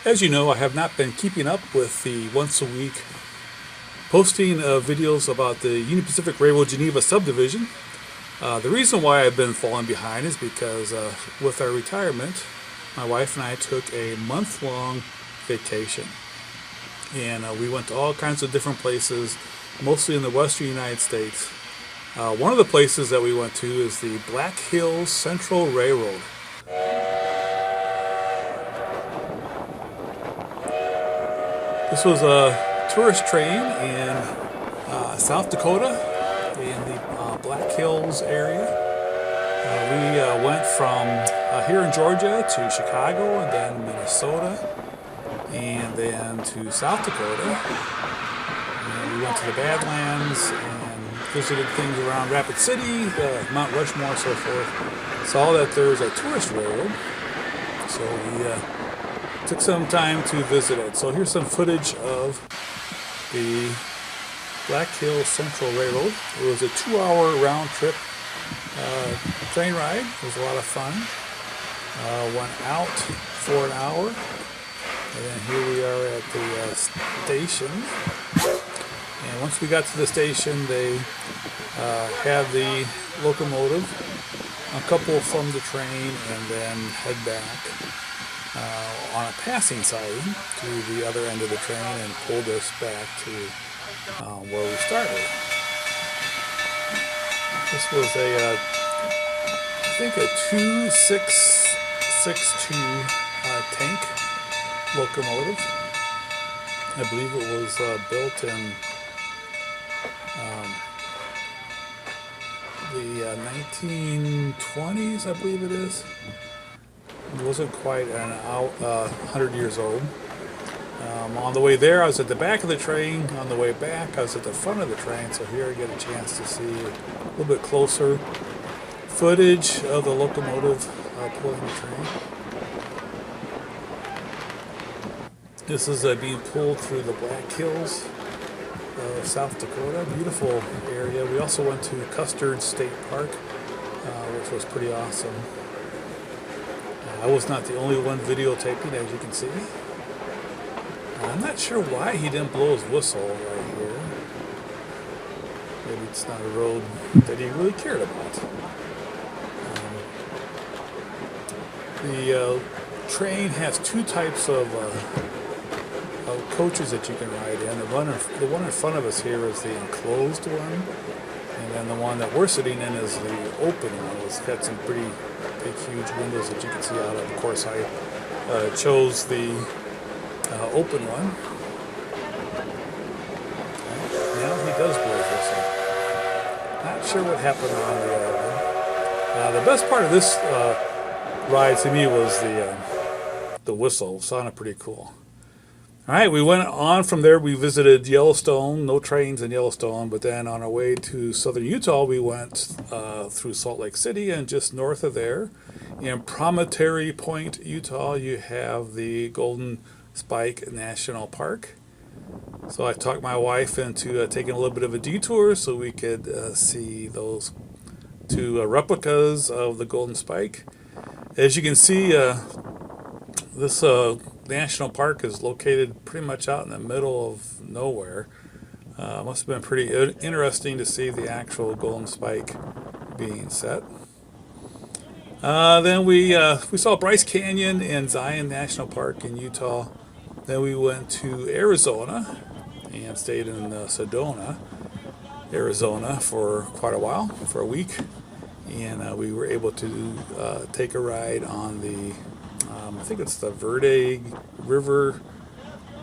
As you know, I have not been keeping up with the once a week posting of videos about the Union Pacific Railroad Geneva subdivision. The reason why I've been falling behind is because with our retirement, my wife and I took a month-long vacation. And we went to all kinds of different places, mostly in the western United States. One of the places that we went to is the Black Hills Central Railroad. This was a tourist train in South Dakota, in the Black Hills area. We went from here in Georgia to Chicago, and then Minnesota, and then to South Dakota. And we went to the Badlands and visited things around Rapid City, Mount Rushmore, so forth. Saw that there's a tourist railroad, so we took some time to visit it. So here's some footage of the Black Hills Central Railroad. It was a 2-hour round trip train ride. It was a lot of fun. Went out for an hour, and then here we are at the station. And once we got to the station, they had the locomotive, a couple from the train, and then head back on a passing siding to the other end of the train and pulled us back to where we started. This was I think a 2662 tank locomotive. I believe it was built in the 1920s, I believe it is. It wasn't quite 100 years old. On the way there, I was at the back of the train. On the way back, I was at the front of the train. So here I get a chance to see a little bit closer footage of the locomotive pulling the train. This is being pulled through the Black Hills of South Dakota. Beautiful area. We also went to Custard State Park, which was pretty awesome. I was not the only one videotaping, as you can see. I'm not sure why he didn't blow his whistle right here. Maybe it's not a road that he really cared about. The train has two types of coaches that you can ride in. The one in front of us here is the enclosed one, and then the one that we're sitting in is the open one. It's got some pretty big, huge windows that you can see out of. Of course, I chose the open one. Now he does blow his whistle. Not sure what happened on the other one. The best part of this ride to me was the whistle. It sounded pretty cool. All right, we went on from there. We visited Yellowstone. No trains in Yellowstone, but then on our way to southern Utah, we went through Salt Lake City, and just north of there, in Promontory Point, Utah, you have the Golden Spike National Park. So I talked my wife into taking a little bit of a detour so we could see those two replicas of the Golden Spike. As you can see, this national park is located pretty much out in the middle of nowhere. Must have been pretty interesting to see the actual Golden Spike being set. Then we saw Bryce Canyon and Zion National Park in Utah. Then we went to Arizona and stayed in Sedona, Arizona for quite a while, for a week. And we were able to take a ride on the, I think it's the Verde River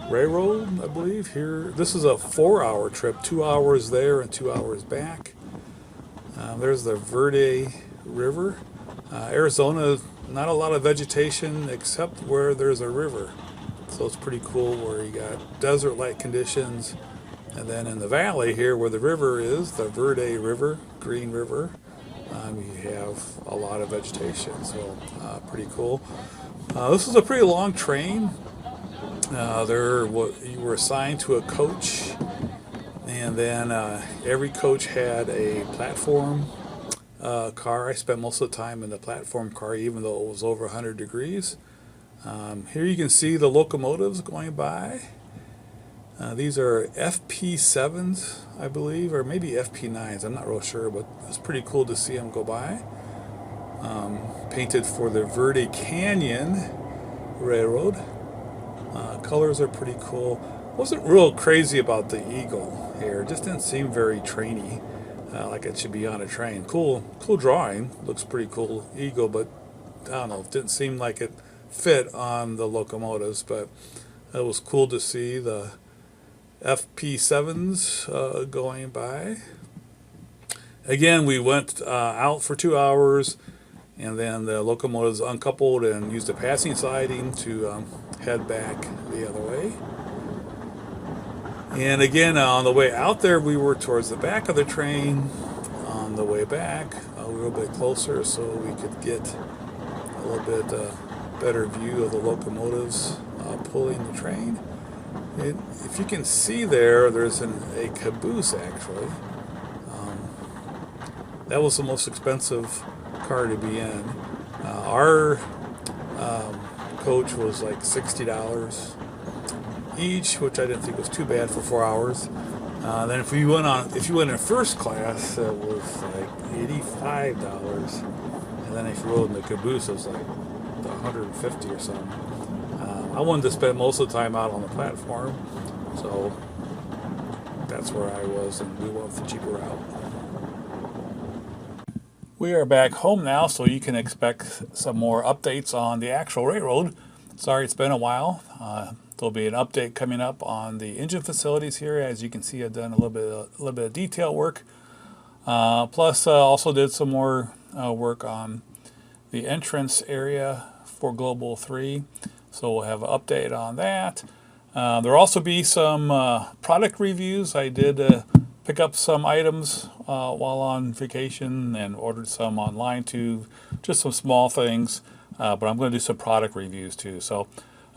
Railroad, I believe. Here, this is a 4-hour trip, 2 hours there and 2 hours back. There's the Verde River. Arizona, not a lot of vegetation except where there's a river. So it's pretty cool where you got desert-like conditions. And then in the valley here where the river is, the Verde River, Green River, you have a lot of vegetation. So pretty cool. This is a pretty long train. You were assigned to a coach, and then every coach had a platform car. I spent most of the time in the platform car, even though it was over 100 degrees. Here you can see the locomotives going by. These are FP7s, I believe, or maybe FP9s. I'm not real sure, but it's pretty cool to see them go by. Painted for the Verde Canyon Railroad. Colors are pretty cool. Wasn't real crazy about the eagle here. It just didn't seem very trainy, like it should be on a train. Cool drawing. Looks pretty cool eagle, but I don't know. It didn't seem like it fit on the locomotives, but it was cool to see the FP7s going by. Again, we went out for 2 hours, and then the locomotives uncoupled and used a passing siding to head back the other way. And again, on the way out there, we were towards the back of the train. On the way back, we were a little bit closer so we could get a little bit better view of the locomotives pulling the train. If you can see there's a caboose actually. That was the most expensive car to be in. Our coach was like $60 each, which I didn't think was too bad for 4 hours. Then if you went in first class, it was like $85, and then if you rode in the caboose, it was like $150 or something. I wanted to spend most of the time out on the platform, so that's where I was, and we went with the cheaper route. We are back home now, so you can expect some more updates on the actual railroad. Sorry it's been a while. There'll be an update coming up on the engine facilities here. As you can see, I've done a little bit of detail work. Plus, also did some more work on the entrance area for Global 3. So we'll have an update on that. There'll also be some product reviews. I did pick up some items while on vacation and ordered some online too. Just some small things, but I'm going to do some product reviews too. So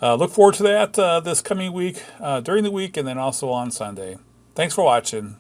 look forward to that this coming week, during the week, and then also on Sunday. Thanks for watching.